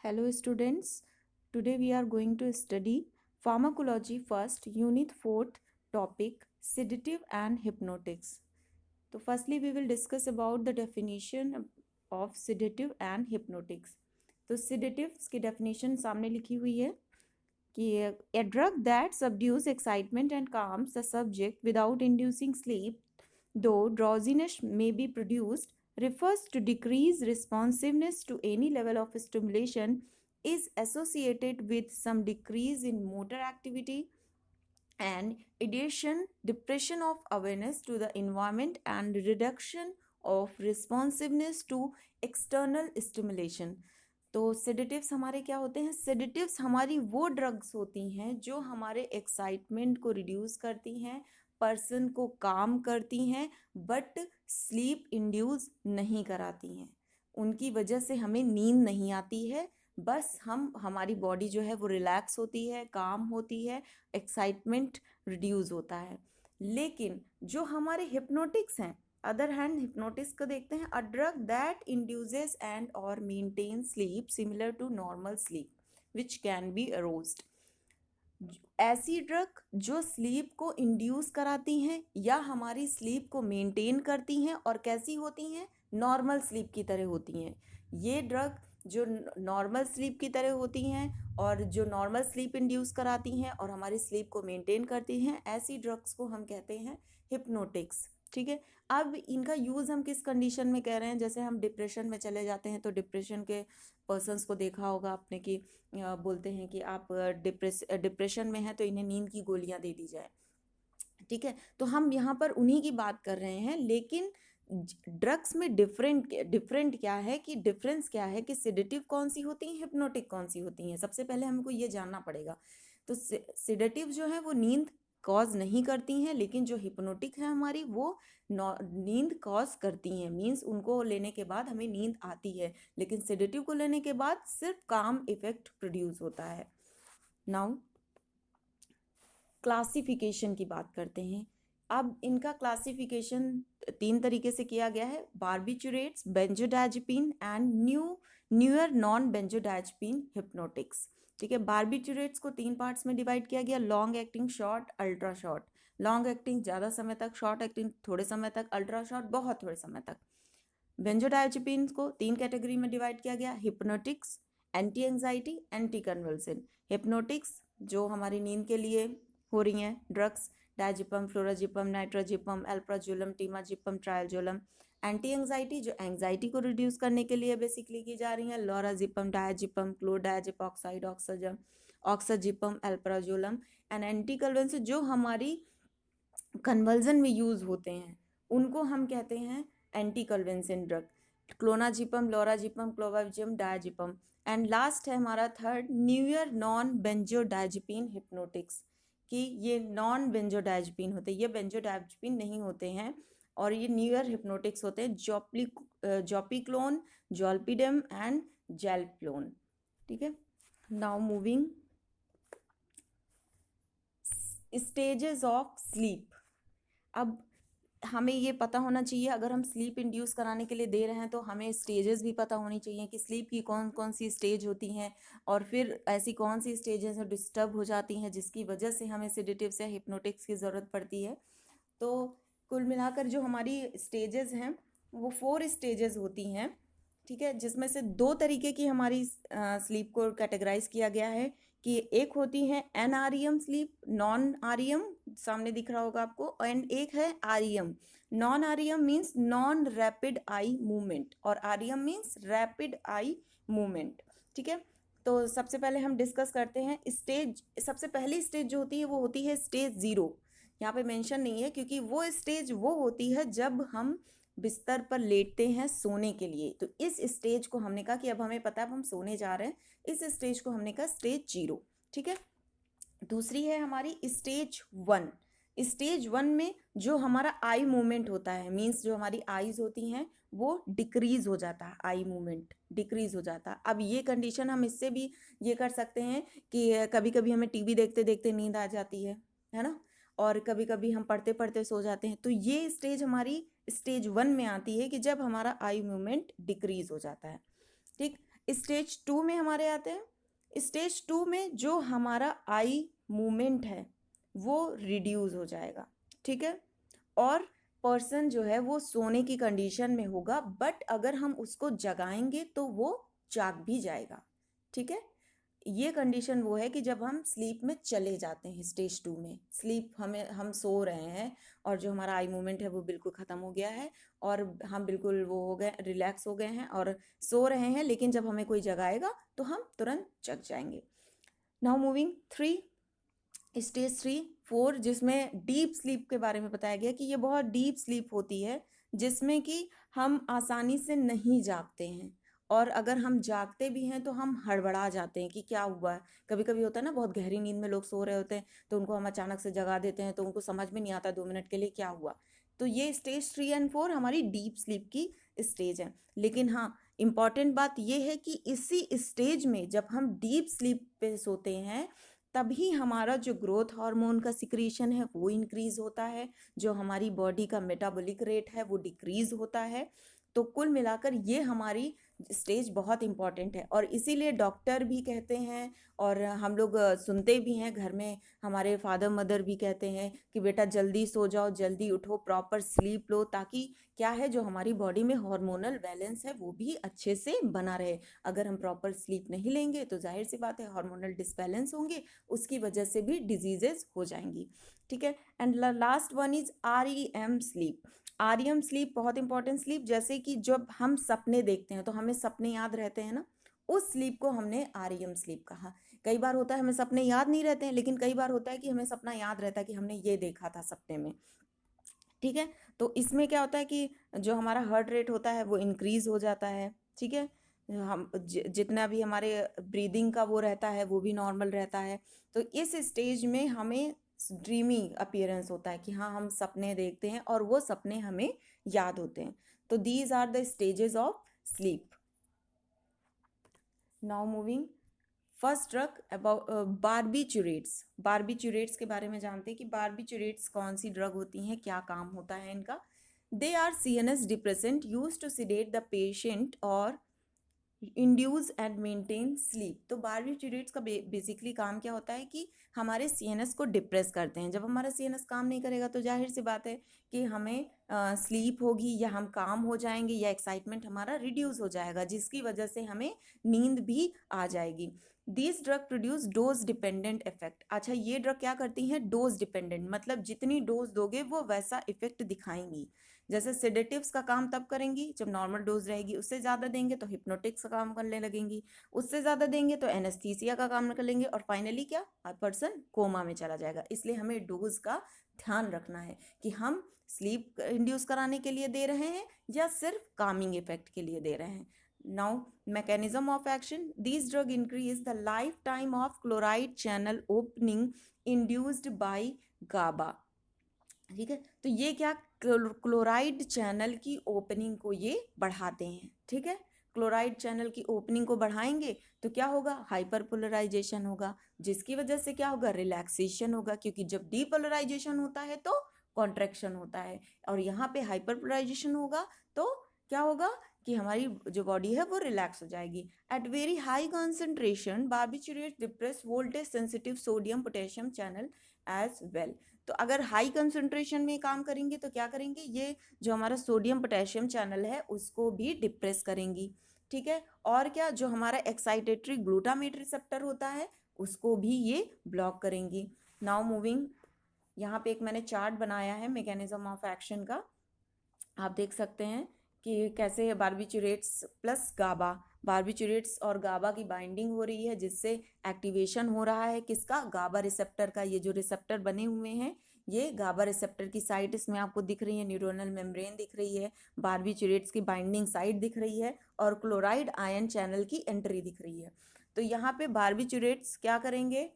Hello students, today we are going to study pharmacology first unit 4th topic sedative and hypnotics. So firstly we will discuss about the definition of sedative and hypnotics. तो sedatives की definition सामने लिखी हुई है कि a drug that subdues excitement and calms the subject without inducing sleep, though drowsiness may be produced, refers to decreased responsiveness to any level of stimulation, is associated with some decrease in motor activity and ideation, depression of awareness to the environment, and reduction of responsiveness to external stimulation. तो sedatives हमारे क्या होते हैं? Sedatives हमारी वो drugs होती हैं जो हमारे एक्साइटमेंट को रिड्यूस करती हैं, पर्सन को काम करती हैं, बट स्लीप इंड्यूस नहीं कराती हैं। उनकी वजह से हमें नींद नहीं आती है, बस हमारी बॉडी जो है वो रिलैक्स होती है, काम होती है, एक्साइटमेंट रिड्यूस होता है। लेकिन जो हमारे हिप्नोटिक्स हैं, अदर हैंड हिप्नोटिक्स को देखते हैं, a drug that induces and और maintain sleep similar to normal sleep which can be aroused. ऐसी ड्रग जो स्लीप को इंड्यूस कराती हैं या हमारी स्लीप को मेंटेन करती हैं और कैसी होती हैं? नॉर्मल स्लीप की तरह होती हैं। ये ड्रग जो नॉर्मल स्लीप की तरह होती हैं और जो नॉर्मल स्लीप इंड्यूस कराती हैं और हमारी स्लीप को मेंटेन करती हैं, ऐसी ड्रग्स को हम कहते हैं हिप्नोटिक्स। ठीक है। अब इनका यूज़ हम किस कंडीशन में कह रहे हैं? जैसे हम डिप्रेशन में चले जाते हैं तो डिप्रेशन के पर्सन्स को देखा होगा आपने कि बोलते हैं कि आप डिप्रेशन में हैं तो इन्हें नींद की गोलियां दे दी जाए। ठीक है, तो हम यहाँ पर उन्हीं की बात कर रहे हैं। लेकिन ड्रग्स में डिफरेंट क्या है कि डिफरेंस क्या है कि सेडेटिव कौन सी होती हैं, हिप्नोटिक कौन सी होती हैं। सबसे पहले हमको ये जानना पड़ेगा। तो सेडेटिव जो है वो नींद कॉज नहीं करती हैं, लेकिन जो हिप्नोटिक है हमारी वो नींद कॉज करती हैं। मीन्स उनको लेने के बाद हमें नींद आती है, लेकिन सेडेटिव को लेने के बाद सिर्फ काम इफेक्ट प्रोड्यूस होता है। नाउ क्लासिफिकेशन की बात करते हैं। अब इनका क्लासिफिकेशन 3 तरीके से किया गया है: barbiturates, benzodiazepine and newer non benzodiazepine hypnotics. ठीक है, बार्बिचुरेट्स को 3 पार्ट्स में डिवाइड किया गया: long acting, short, ultra short. Long acting ज़्यादा समय तक, शॉर्ट एक्टिंग थोड़े समय तक, अल्ट्रा शॉर्ट बहुत थोड़े समय तक। बेंजोडाइजेपिन को 3 कैटेगरी में डिवाइड किया गया: hypnotics, anti anxiety, anti convulsion. Hypnotics जो हमारी नींद के लिए हो रही हैं ड्रग्स, डायजिपम, फ्लोराजिपम, नाइट्रोजिपम, एल्प्राजोलम, टीमाजिपम, ट्रायोजोलम। एंटी एंजाइटी जो एंजाइटी को रिड्यूस करने के लिए बेसिकली की जा रही हैं: लोराजिपम, डायजिपम, क्लोडायजिपॉक्साइड, ऑक्साजिपम, एल्प्राजोलम। एंड एंटी कन्वल्सन जो हमारी कन्वर्जन में यूज़ होते हैं उनको हम कहते हैं anti convulsant drug: clonazepam, lorazepam, clobazam, diazepam. And last है हमारा third, newer non benzodiazepine hypnotics, कि ये नॉन बेंजोडाइजेपिन होते हैं, ये बेंजोडाइजेपिन नहीं होते हैं और ये न्यूयर हिप्नोटिक्स होते हैं: जोपिक्लोन, जोल्पिडम एंड जेल्प्लोन। ठीक है, now moving stages of sleep. अब हमें ये पता होना चाहिए, अगर हम स्लीप इंड्यूस कराने के लिए दे रहे हैं तो हमें स्टेजेस भी पता होनी चाहिए कि स्लीप की कौन कौन सी स्टेज होती हैं और फिर ऐसी कौन सी स्टेजेस हैं डिस्टर्ब हो जाती हैं जिसकी वजह से हमें सेडेटिव्स या हिप्नोटिक्स की ज़रूरत पड़ती है। तो कुल मिलाकर जो हमारी स्टेजेस हैं वो 4 स्टेजेस होती हैं। ठीक है, जिसमें से 2 तरीके की हमारी स्लीप को कैटेगराइज किया गया है कि एक होती है NREM स्लीप, नॉन REM सामने दिख रहा होगा आपको, एंड एक है REM। Non REM means non rapid eye movement और REM means rapid eye movement. ठीक है, तो सबसे पहले हम डिस्कस करते हैं स्टेज। सबसे पहली स्टेज जो होती है वो होती है स्टेज 0। यहाँ पे मेंशन नहीं है क्योंकि वो स्टेज वो होती है जब हम बिस्तर पर लेटते हैं सोने के लिए। तो इस स्टेज को हमने कहा कि अब हमें पता है अब हम सोने जा रहे हैं, इस स्टेज को हमने कहा स्टेज 0। ठीक है, दूसरी है हमारी स्टेज 1। स्टेज 1 में जो हमारा आई मूवमेंट होता है, मीन्स जो हमारी आईज होती हैं वो डिक्रीज हो जाता है, आई मूवमेंट डिक्रीज हो जाता है। अब ये कंडीशन हम इससे भी ये कर सकते हैं कि कभी कभी हमें टीवी देखते देखते नींद आ जाती है ना, और कभी कभी हम पढ़ते पढ़ते सो जाते हैं। तो ये स्टेज हमारी स्टेज 1 में आती है कि जब हमारा आई मूवमेंट डिक्रीज हो जाता है। ठीक, स्टेज 2 में हमारे आते हैं। स्टेज 2 में जो हमारा आई मूवमेंट है वो रिड्यूस हो जाएगा, ठीक है, और पर्सन जो है वो सोने की कंडीशन में होगा, बट अगर हम उसको जगाएंगे तो वो जाग भी जाएगा, ठीक है। ये कंडीशन वो है कि जब हम स्लीप में चले जाते हैं, स्टेज 2 में स्लीप, हम सो रहे हैं और जो हमारा आई मूवमेंट है वो बिल्कुल ख़त्म हो गया है और हम बिल्कुल वो हो गए, रिलैक्स हो गए हैं और सो रहे हैं, लेकिन जब हमें कोई जगाएगा तो हम तुरंत जग जाएंगे। नाउ मूविंग 3, स्टेज 3 4, जिसमें डीप स्लीप के बारे में बताया गया कि ये बहुत डीप स्लीप होती है जिसमें कि हम आसानी से नहीं जागते हैं, और अगर हम जागते भी हैं तो हम हड़बड़ा जाते हैं कि क्या हुआ है। कभी कभी होता है ना, बहुत गहरी नींद में लोग सो रहे होते हैं तो उनको हम अचानक से जगा देते हैं तो उनको समझ में नहीं आता 2 मिनट के लिए क्या हुआ। तो ये स्टेज 3 एंड 4 हमारी डीप स्लीप की स्टेज है। लेकिन हाँ, इम्पॉर्टेंट बात यह है कि इसी स्टेज में जब हम डीप स्लीप पे सोते हैं तभी हमारा जो ग्रोथ हार्मोन का सिक्रीशन है वो इंक्रीज होता है, जो हमारी बॉडी का मेटाबॉलिक रेट है वो डिक्रीज होता है। तो कुल मिलाकर ये हमारी स्टेज बहुत इंपॉर्टेंट है, और इसीलिए डॉक्टर भी कहते हैं और हम लोग सुनते भी हैं घर में, हमारे फादर मदर भी कहते हैं कि बेटा जल्दी सो जाओ, जल्दी उठो, प्रॉपर स्लीप लो, ताकि क्या है, जो हमारी बॉडी में हार्मोनल बैलेंस है वो भी अच्छे से बना रहे। अगर हम प्रॉपर स्लीप नहीं लेंगे तो जाहिर सी बात है हार्मोनल डिसबैलेंस होंगे, उसकी वजह से भी डिजीजेस हो जाएंगी, ठीक है। And last one is REM sleep. REM sleep बहुत इंपॉर्टेंट स्लीप, जैसे कि जब हम सपने देखते हैं तो हमें सपने याद रहते हैं ना, उस स्लीप को हमने REM स्लीप कहा। कई बार होता है हमें सपने याद नहीं रहते हैं, लेकिन कई बार होता है कि हमें सपना याद रहता है कि हमने ये देखा था सपने में, ठीक है। तो इसमें क्या होता है कि जो हमारा हार्ट रेट होता है वो इंक्रीज हो जाता है, ठीक है, हम जितना भी हमारे ब्रीदिंग का वो रहता है वो भी नॉर्मल रहता है। तो इस स्टेज में हमें ड्रीमी अपीयरेंस होता है कि हाँ हम सपने देखते हैं और वो सपने हमें याद होते हैं। तो these are the stages of sleep. Now moving first drug about barbiturates. Barbiturates के बारे में जानते हैं कि बार्बिचुरेट्स कौन सी ड्रग होती हैं, क्या काम होता है इनका। They are CNS depressant use to sedate the patient और इंड्यूस एंड मेंटेन स्लीप। तो बार्बिचुरेट्स का बेसिकली काम क्या होता है कि हमारे CNS को डिप्रेस करते हैं। जब हमारा CNS काम नहीं करेगा तो जाहिर सी बात है कि हमें स्लीप होगी, या हम काम हो जाएंगे, या एक्साइटमेंट हमारा रिड्यूस हो जाएगा, जिसकी वजह से हमें नींद भी आ जाएगी। This drug produce dose dependent effect. अच्छा, ये ड्रग क्या करती हैं, डोज डिपेंडेंट, मतलब जितनी डोज दोगे वो वैसा इफेक्ट दिखाएंगी। जैसे सेडेटिव्स का काम तब करेंगी जब नॉर्मल डोज रहेगी, उससे ज़्यादा देंगे तो हिप्नोटिक्स का काम करने लगेंगी, उससे ज़्यादा देंगे तो एनेस्थीसिया का काम कर लेंगे, और फाइनली क्या, पर्सन कोमा में चला जाएगा। इसलिए हमें डोज का ध्यान रखना है कि हम स्लीप इंड्यूस कराने के लिए दे रहे हैं या सिर्फ कामिंग इफेक्ट के लिए दे रहे हैं। Now mechanism of action, this drug increase the lifetime of chloride channel opening induced by GABA, ठीक है। तो ये क्या, क्लोराइड चैनल की ओपनिंग को ये बढ़ाते हैं, ठीक है। क्लोराइड चैनल की ओपनिंग को बढ़ाएंगे तो क्या होगा, हाइपरपोलराइजेशन होगा, जिसकी वजह से क्या होगा, रिलैक्सेशन होगा, क्योंकि जब डीपोलराइजेशन होता है तो कॉन्ट्रैक्शन होता है, और यहाँ पे हाइपरपोलराइजेशन होगा तो क्या होगा कि हमारी जो बॉडी है वो रिलैक्स हो जाएगी। At very high concentration barbiturates depress voltage sensitive sodium potassium channel as well. तो अगर हाई कंसंट्रेशन में काम करेंगे तो क्या करेंगे, ये जो हमारा सोडियम पोटेशियम चैनल है उसको भी डिप्रेस करेंगी, ठीक है। और क्या, जो हमारा एक्साइटेटरी ग्लूटामेट रिसेप्टर होता है उसको भी ये ब्लॉक करेंगी। नाउ मूविंग, यहाँ पे एक मैंने चार्ट बनाया है मैकेनिज्म ऑफ एक्शन का, आप देख सकते हैं कि कैसे बार्बिचुरेट्स प्लस गाबा, बार्बिचुरेट्स और गाबा की बाइंडिंग हो रही है, जिससे एक्टिवेशन हो रहा है किसका, गाबा रिसेप्टर का। ये जो रिसेप्टर बने हुए हैं ये गाबा रिसेप्टर की साइट इसमें आपको दिख रही है, न्यूरोनल मेम्ब्रेन दिख रही है, बार्बिचुरेट्स की बाइंडिंग साइट दिख रही है, और क्लोराइड आयन चैनल की एंट्री दिख रही है। तो यहाँ पे बार्बिचुरेट्स क्या करेंगे,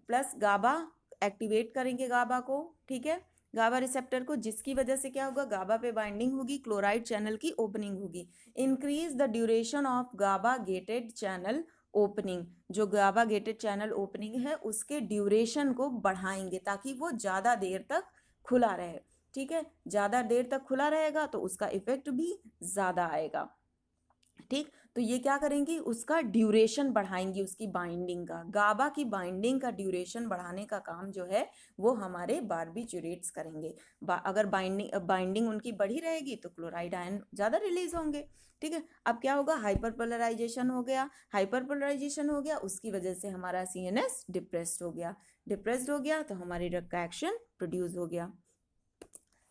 प्लस गाबा एक्टिवेट करेंगे गाबा को, ठीक है, गाबा रिसेप्टर को, जिसकी वजह से क्या होगा, गाबा पे बाइंडिंग होगी, क्लोराइड चैनल की ओपनिंग होगी। Increase the duration of GABA gated channel opening, जो गाबा गेटेड चैनल ओपनिंग है उसके ड्यूरेशन को बढ़ाएंगे ताकि वो ज़्यादा देर तक खुला रहे, ठीक है। ज़्यादा देर तक खुला रहेगा तो उसका इफेक्ट भी ज़्यादा आएगा। ठीक। तो ये क्या करेंगी, उसका ड्यूरेशन बढ़ाएंगी, उसकी बाइंडिंग का, गाबा की बाइंडिंग का ड्यूरेशन बढ़ाने का काम जो है वो हमारे बारबीच्यूरेट्स करेंगे। अगर बाइंडिंग उनकी बढ़ी रहेगी तो क्लोराइड आयन ज़्यादा रिलीज होंगे। ठीक है, अब क्या होगा, हाइपरपोलराइजेशन हो गया। हाइपरपोलराइजेशन हो गया, उसकी वजह से हमारा CNS डिप्रेस्ड हो गया। डिप्रेस्ड हो गया तो हमारी ड्रग का एक्शन प्रोड्यूस हो गया।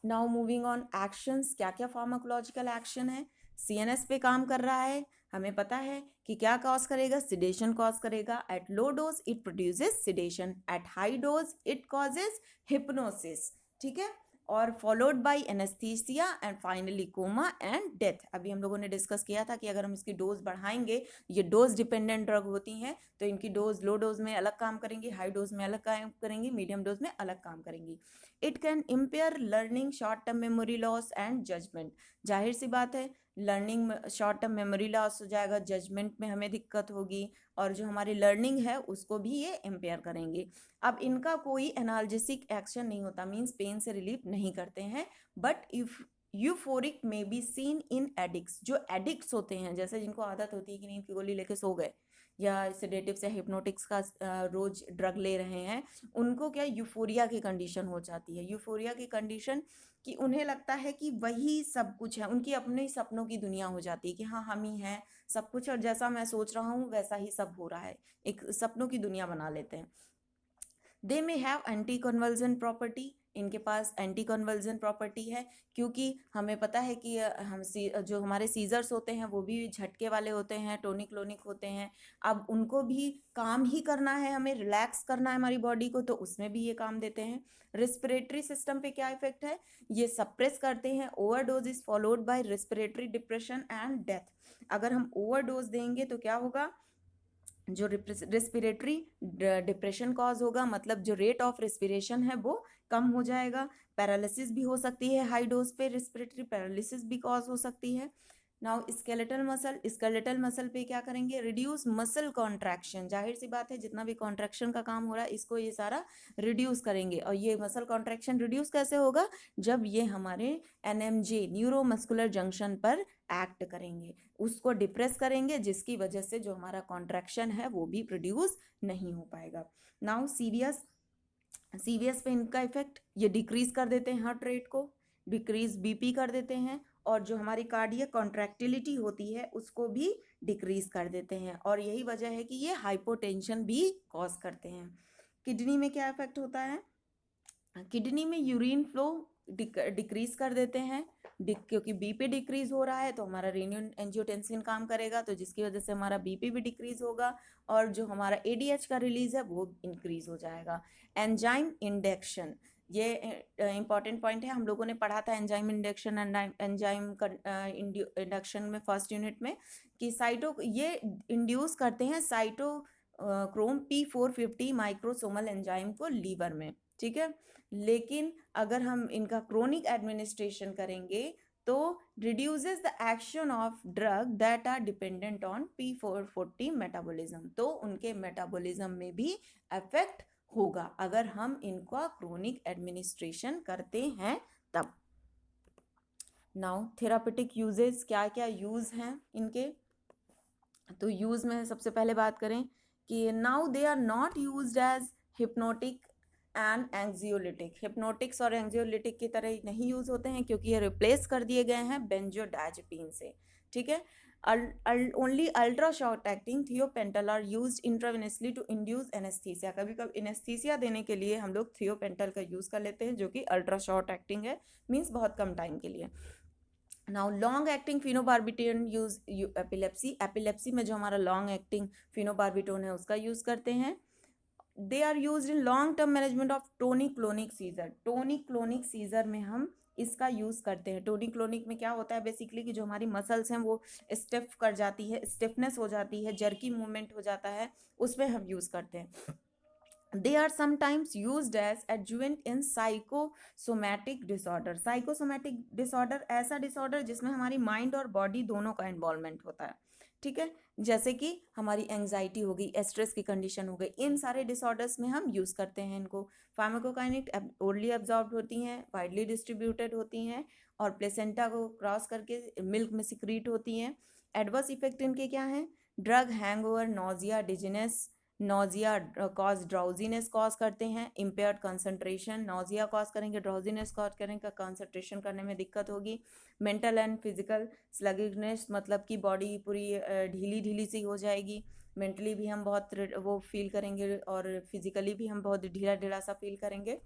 नाउ मूविंग ऑन एक्शंस, क्या क्या फार्माकोलॉजिकल एक्शन है। CNS पे काम कर रहा है, हमें पता है कि क्या कॉज करेगा, सिडेशन कॉज करेगा। At low dose it produces sedation, at high dose it causes hypnosis. ठीक है, और followed by anaesthesia and finally coma and death. अभी हम लोगों ने डिस्कस किया था कि अगर हम इसकी डोज बढ़ाएंगे, ये डोज डिपेंडेंट ड्रग होती हैं, तो इनकी डोज लो डोज में अलग काम करेंगी, हाई डोज में अलग काम करेंगी, मीडियम डोज में अलग काम करेंगी। It can impair learning, short term memory loss and judgement. जाहिर सी बात है, लर्निंग में शॉर्ट टर्म मेमोरी लॉस हो जाएगा, जजमेंट में हमें दिक्कत होगी, और जो हमारी लर्निंग है उसको भी ये इम्पेयर करेंगे। अब इनका कोई एनाल्जेसिक एक्शन नहीं होता, मीन्स पेन से रिलीफ नहीं करते हैं। बट इफ यूफोरिक में बी सीन इन एडिक्ट्स, जो एडिक्ट्स होते हैं, जैसे जिनको आदत होती है कि नींद की गोली लेके सो गए, या सेडेटिव्स या हिप्नोटिक्स का रोज ड्रग ले रहे हैं, उनको क्या यूफोरिया की कंडीशन हो जाती है। यूफोरिया की कंडीशन कि उन्हें लगता है कि वही सब कुछ है, उनकी अपने सपनों की दुनिया हो जाती है कि हाँ हम ही हैं सब कुछ, और जैसा मैं सोच रहा हूँ वैसा ही सब हो रहा है, एक सपनों की दुनिया बना लेते हैं। They may have anti convulsant property, इनके पास एंटी कन्वर्जन प्रॉपर्टी है, क्योंकि हमें पता है कि जो हमारे सीजर्स होते हैं वो भी झटके वाले होते हैं, टोनिक क्लोनिक होते हैं। अब उनको भी काम ही करना है, हमें रिलैक्स करना है हमारी बॉडी को, तो उसमें भी ये काम देते हैं। रिस्पिरेटरी सिस्टम पे क्या इफेक्ट है, ये सप्रेस करते हैं। Overdose is followed by respiratory depression and death. अगर हम ओवरडोज देंगे तो क्या होगा, जो रिस्पिरेटरी डिप्रेशन कॉज होगा, मतलब जो रेट ऑफ रेस्पिरेशन है वो कम हो जाएगा। पैरालिसिस भी हो सकती है, हाई डोज पे रिस्पिरेटरी पैरालिसिस भी कॉज हो सकती है। नाउ स्केलेटल मसल पे क्या करेंगे, रिड्यूस मसल कॉन्ट्रैक्शन। जाहिर सी बात है, जितना भी कॉन्ट्रैक्शन का काम हो रहा है इसको ये सारा रिड्यूस करेंगे। और ये मसल कॉन्ट्रैक्शन रिड्यूस कैसे होगा, जब ये हमारे NMJ न्यूरोमस्कुलर जंक्शन पर एक्ट करेंगे, उसको डिप्रेस करेंगे, जिसकी वजह से जो हमारा कॉन्ट्रैक्शन है वो भी प्रोड्यूस नहीं हो पाएगा। नाउ सीवीएस पे इनका इफेक्ट, ये डिक्रीज कर देते हैं हार्ट रेट को, डिक्रीज BP कर देते हैं, और जो हमारी कार्डियक कॉन्ट्रैक्टिलिटी होती है उसको भी डिक्रीज कर देते हैं, और यही वजह है कि ये हाइपोटेंशन भी कॉज करते हैं। किडनी में क्या इफेक्ट होता है, किडनी में यूरिन फ्लो डिक्रीज कर देते हैं, क्योंकि BP डिक्रीज हो रहा है तो हमारा रेनिन एंजियोटेंसिन काम करेगा, तो जिसकी वजह से हमारा BP भी डिक्रीज होगा, और जो हमारा ADH का रिलीज है वो इंक्रीज हो जाएगा। एंजाइम इंडक्शन, ये इंपॉर्टेंट पॉइंट है, हम लोगों ने पढ़ा था एंजाइम इंडक्शन एंजाइम इंडक्शन में फर्स्ट यूनिट में, कि ये इंड्यूस करते हैं साइटोक्रोम P450 माइक्रोसोमल एंजाइम को लीवर में। ठीक है, लेकिन अगर हम इनका क्रोनिक एडमिनिस्ट्रेशन करेंगे तो reduces the action of drug that are dependent on P450 metabolism, तो उनके मेटाबॉलिज्म में भी इफेक्ट होगा अगर हम इनका क्रोनिक एडमिनिस्ट्रेशन करते हैं तब। नाउ थेरापेटिक यूजेस, क्या क्या यूज हैं इनके, तो यूज में सबसे पहले बात करें कि now they are not used as hypnotic and anxiolytic. Hypnotics और एंग्जियोलिटिक की तरह नहीं यूज होते हैं, क्योंकि ये रिप्लेस कर दिए गए हैं बेंजोडाइजेपिन से। ठीक है, only ultra short acting thiopental are used intravenously to induce anaesthesia. कभी कभी एनेस्थीसिया देने के लिए हम लोग थियोपेंटल का यूज कर लेते हैं, जो कि अल्ट्रा शॉर्ट एक्टिंग है, मीन्स बहुत कम टाइम के लिए। Now long acting phenobarbitone use epilepsy में जो हमारा लॉन्ग एक्टिंग फिनोबार्बिटोन है उसका यूज करते हैं। They are use in long term management of tonic clonic seizure. Tonic clonic seizure में हम इसका यूज करते हैं। टोनिक क्लोनिक में क्या होता है बेसिकली, कि जो हमारी मसल्स हैं वो स्टिफ कर जाती है, स्टिफनेस हो जाती है, जर्की मूवमेंट हो जाता है, उसमें हम यूज करते हैं। They are sometimes used as adjuvant in psychosomatic disorder. Psychosomatic disorder ऐसा डिसऑर्डर जिसमें हमारी माइंड और बॉडी दोनों का इन्वॉल्वमेंट होता है। ठीक है, जैसे कि हमारी एंजाइटी हो गई, स्ट्रेस की कंडीशन हो गई, इन सारे डिसऑर्डर्स में हम यूज करते हैं इनको। फार्माकोकाइनेट ओरली एब्जॉर्ब होती हैं, वाइडली डिस्ट्रीब्यूटेड होती हैं, और प्लेसेंटा को क्रॉस करके मिल्क में सिक्रीट होती हैं। एडवर्स इफेक्ट इनके क्या हैं? Drug hangover, nausea, dizziness, nausea cause drowsiness cause करते हैं, इम्पेयर्ड कंसंट्रेशन, नोजिया कॉज करेंगे, ड्राउजीनेस कॉज करेंगे, कंसंट्रेशन करने में दिक्कत होगी, मेंटल एंड फिजिकल स्लगिशनेस, मतलब कि बॉडी पूरी ढीली ढीली सी हो जाएगी, मेंटली भी हम बहुत वो फील करेंगे और फिजिकली भी हम बहुत ढीला ढीला सा फील करेंगे।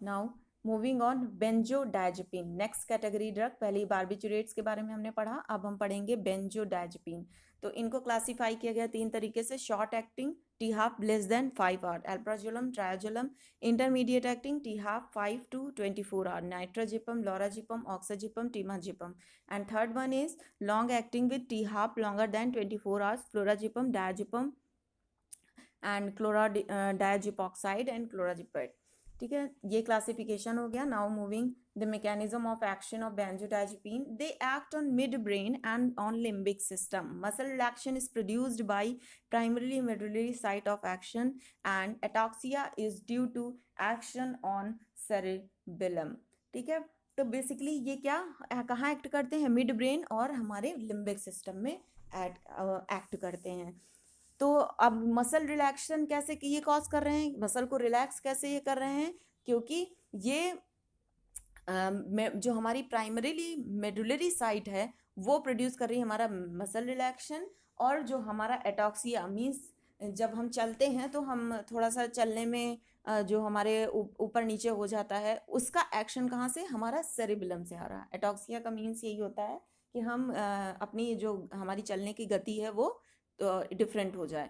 Now moving on, benzodiazepine, next category drug. पहले बार्बिचुरेट्स के बारे में हमने पढ़ा, अब हम पढ़ेंगे बेंजोडायजेपिन। तो इनको क्लासिफाई किया गया 3 तरीके से, short acting t half less than 5 hour, alprazolam, triazolam, intermediate acting t half 5 to 24 hour, nitrazepam, lorazepam, oxazepam, temazepam, and third one is long acting with t half longer than 24 hours, flurazepam, diazepam and chlordiazepoxide and clorazepate. ठीक है, ये classification हो गया। Now moving the mechanism of action of benzodiazepine, they act on midbrain and on limbic system, muscle रिलैक्शन is produced by primary medullary site of action and ataxia is due to action on cerebellum. ठीक है, तो basically ये क्या कहाँ act करते हैं? Mid brain और हमारे लिम्बिक सिस्टम में एक्ट करते हैं। तो अब मसल रिलैक्शन कैसे ये कॉज कर रहे हैं, मसल को रिलैक्स कैसे ये कर रहे हैं? क्योंकि ये जो हमारी प्राइमरीली मेडुलरी साइट है वो प्रोड्यूस कर रही है हमारा मसल रिलैक्शन, और जो हमारा एटॉक्सिया मीन्स जब हम चलते हैं तो हम थोड़ा सा चलने में जो हमारे ऊपर नीचे हो जाता है, उसका एक्शन कहाँ से? हमारा सेरिबेलम से आ रहा है। एटॉक्सिया का मीन्स यही होता है कि हम अपनी जो हमारी चलने की गति है वो डिफरेंट हो जाए,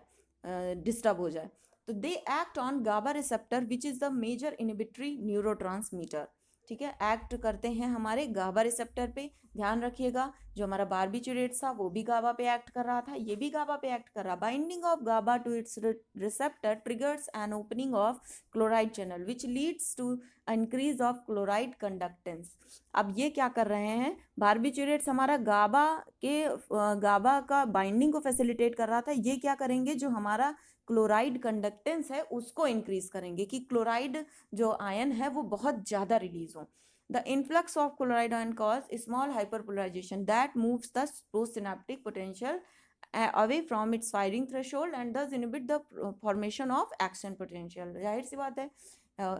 डिस्टर्ब हो जाए। तो they act on GABA receptor which is the major inhibitory neurotransmitter. ठीक है, एक्ट करते हैं हमारे गाबा रिसेप्टर पे। ध्यान रखिएगा, जो हमारा बार्बिचुरेट था वो भी गाबा पे एक्ट कर रहा था, ये भी गाबा पे एक्ट कर रहा। Binding of GABA to its receptor triggers an opening of chloride channel which leads to increase of chloride conductance. अब ये क्या कर रहे हैं? बार्बिचुरेट्स हमारा गाबा का बाइंडिंग को फैसिलिटेट कर रहा था, ये क्या करेंगे? जो हमारा क्लोराइड कंडक्टेंस है उसको इंक्रीज करेंगे कि क्लोराइड जो आयन है वो बहुत ज़्यादा रिलीज हो। The influx of chloride ion cause small hyperpolarization that moves the postsynaptic potential away from its firing threshold and thus inhibit the formation of action potential। जाहिर सी बात है,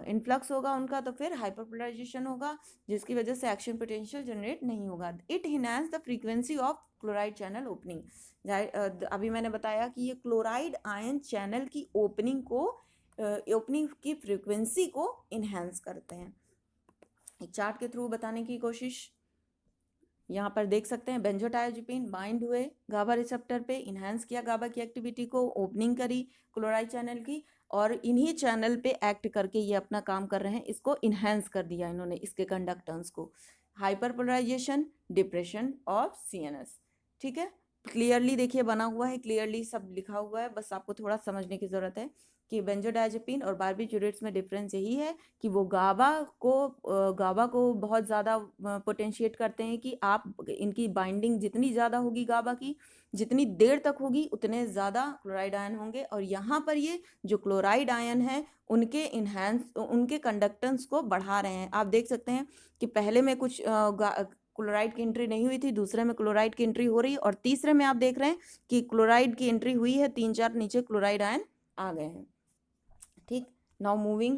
इन्फ्लक्स होगा उनका तो फिर हाइपरपोलराइजेशन होगा, जिसकी वजह से एक्शन पोटेंशियल जनरेट नहीं होगा। It enhances the frequency of chloride channel opening. अभी मैंने बताया कि ये क्लोराइड आयन चैनल की ओपनिंग की फ्रीक्वेंसी को इन्हेंस करते हैं। एक चार्ट के थ्रू बताने की कोशिश यहाँ पर देख सकते हैं। बेंजोडायजेपिन बाइंड हुए गाबा रिसेप्टर पे, इन्हेंस किया गाबा की एक्टिविटी को, ओपनिंग करी क्लोराइड चैनल की, और इन्हीं चैनल पे एक्ट करके ये अपना काम कर रहे हैं, इसको इन्हेंस कर दिया इन्होंने, इसके कंडक्टेंस को। Hyperpolarization, depression of CNS. ठीक है, क्लियरली देखिए बना हुआ है, क्लियरली सब लिखा हुआ है, बस आपको थोड़ा समझने की ज़रूरत है कि बेंजोडायजेपिन और बार्बिचुरेट्स में डिफरेंस यही है कि वो गाबा को बहुत ज़्यादा पोटेंशिएट करते हैं कि आप इनकी बाइंडिंग जितनी ज़्यादा होगी गाबा की, जितनी देर तक होगी उतने ज़्यादा क्लोराइड आयन होंगे। और यहाँ पर ये जो क्लोराइड आयन है उनके कंडक्टेंस को बढ़ा रहे हैं। आप देख सकते हैं कि पहले में कुछ क्लोराइड की एंट्री नहीं हुई थी, दूसरे में क्लोराइड की एंट्री हो रही, और तीसरे में आप देख रहे हैं कि क्लोराइड की एंट्री हुई है, 3-4 नीचे क्लोराइड आयन आ गए हैं। ठीक, now moving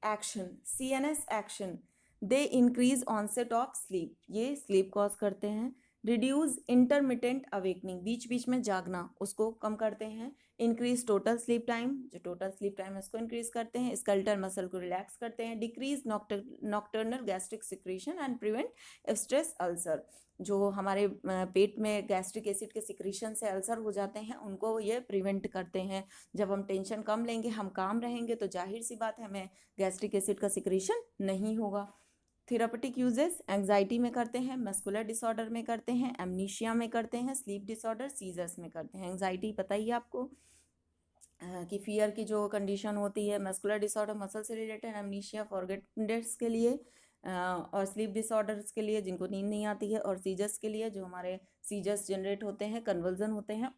action, CNS action, they increase onset of sleep, ये स्लीप कॉज करते हैं। रिड्यूस इंटरमिटेंट अवेकनिंग, बीच बीच में जागना, उसको कम करते हैं। इंक्रीज टोटल स्लीप टाइम, जो टोटल स्लीप टाइम है उसको इंक्रीज करते हैं। स्केलेटल मसल को रिलैक्स करते हैं। Decrease nocturnal gastric secretion and prevent stress ulcer, जो हमारे पेट में गैस्ट्रिक एसिड के सिक्रीशन से अल्सर हो जाते हैं उनको ये प्रिवेंट करते हैं। जब हम टेंशन कम लेंगे, हम काम रहेंगे, तो जाहिर सी बात है हमें गैस्ट्रिक एसिड का सिक्रीशन नहीं होगा। थेरापेटिक यूजेस, एंजाइटी में करते हैं, मस्कुलर डिसऑर्डर में करते हैं, एमनीशिया में करते हैं, स्लीप डिसऑर्डर, सीजर्स में करते हैं। एंजाइटी पता ही है आपको कि फियर की जो कंडीशन होती है, मस्कुलर डिसऑर्डर मसल से रिलेटेड, एमनीशिया फॉरगेटनेस के लिए, और स्लीप डिसऑर्डर्स के लिए जिनको नींद नहीं आती है, और सीजर्स के लिए जो हमारे सीजर्स जनरेट होते हैं, कन्वर्जन होते हैं,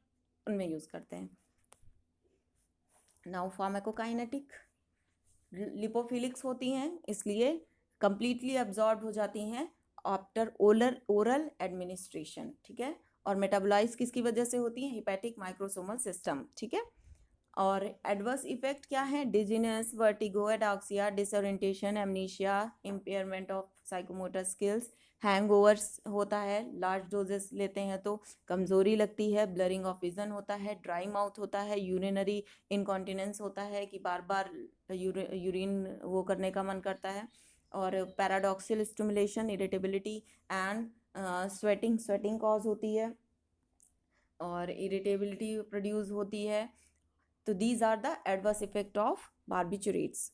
उनमें यूज़ करते हैं। नाउ फार्माकोकाइनेटिक, लिपोफिलिक्स होती हैं इसलिए कंप्लीटली अब्जॉर्ब हो जाती हैं आफ्टर ओरल एडमिनिस्ट्रेशन, ठीक है। और मेटाबोलाइज किसकी वजह से होती है? हिपैटिक माइक्रोसोमल सिस्टम, ठीक है। और एडवर्स इफेक्ट क्या है? Dizziness, vertigo, ataxia, disorientation, amnesia, impairment of psychomotor skills, hangovers होता है, लार्ज डोजेस लेते हैं तो कमजोरी लगती है, ब्लरिंग ऑफ विजन होता है, ड्राई माउथ होता है, यूरिनरी इनकॉन्टिनेंस होता है कि बार बार यूरिन वो करने का मन करता है, और paradoxical stimulation, irritability and sweating cause होती है, और इरिटेबिलिटी प्रोड्यूस होती है। तो these are the adverse effect of barbiturates.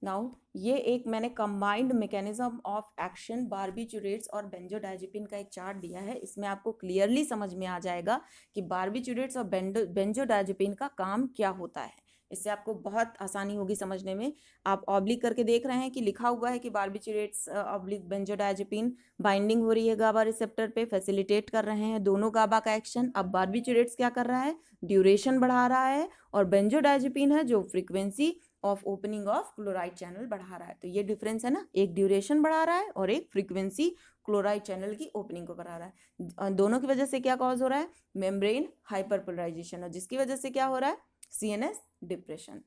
Now ये एक मैंने combined mechanism of action barbiturates और बेंजोडाइजेपिन का एक चार्ट दिया है। इसमें आपको क्लियरली समझ में आ जाएगा कि बार्बिचुरेट्स और बेंजोडाइजेपिन का काम क्या होता है। इससे आपको बहुत आसानी होगी समझने में। आप ऑब्लिक करके देख रहे हैं कि लिखा हुआ है कि बार्बिचुरेट्स ऑब्लिक बेंजोडाइजेपिन बाइंडिंग हो रही है गाबा रिसेप्टर पे, फैसिलिटेट कर रहे हैं दोनों गाबा का एक्शन। अब बार्बिचुरेट्स क्या कर रहा है? ड्यूरेशन बढ़ा रहा है, और बेंजोडाइजेपिन है जो frequency of opening of chloride channel बढ़ा रहा है। तो ये डिफरेंस है ना, एक ड्यूरेशन बढ़ा रहा है और एक फ्रीक्वेंसी क्लोराइड चैनल की ओपनिंग को बढ़ा रहा है। दोनों की वजह से क्या कॉज हो रहा है? मेम्ब्रेन हाइपरपोलराइजेशन, और जिसकी वजह से क्या हो रहा है? CNS depression.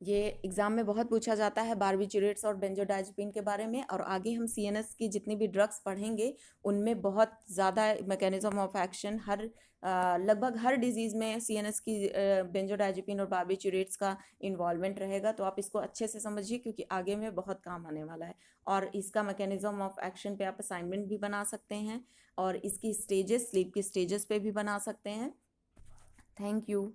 ये एग्जाम में बहुत पूछा जाता है बार्बिचुरेट्स और बेंजोडाइजेपिन के बारे में, और आगे हम सीएनएस की जितनी भी ड्रग्स पढ़ेंगे उनमें बहुत ज़्यादा मैकेनिज्म ऑफ एक्शन लगभग हर डिजीज़ में सीएनएस की बेंजोडाइजेपिन और बार्बिचुरेट्स का इन्वॉल्वमेंट रहेगा। तो आप इसको अच्छे से समझिए क्योंकि आगे में बहुत काम आने वाला है। और इसका मैकेनिज्म ऑफ एक्शन पे आप असाइनमेंट भी बना सकते हैं, और इसकी स्टेजेस, स्लीप की स्टेजेस पे भी बना सकते हैं। Thank you.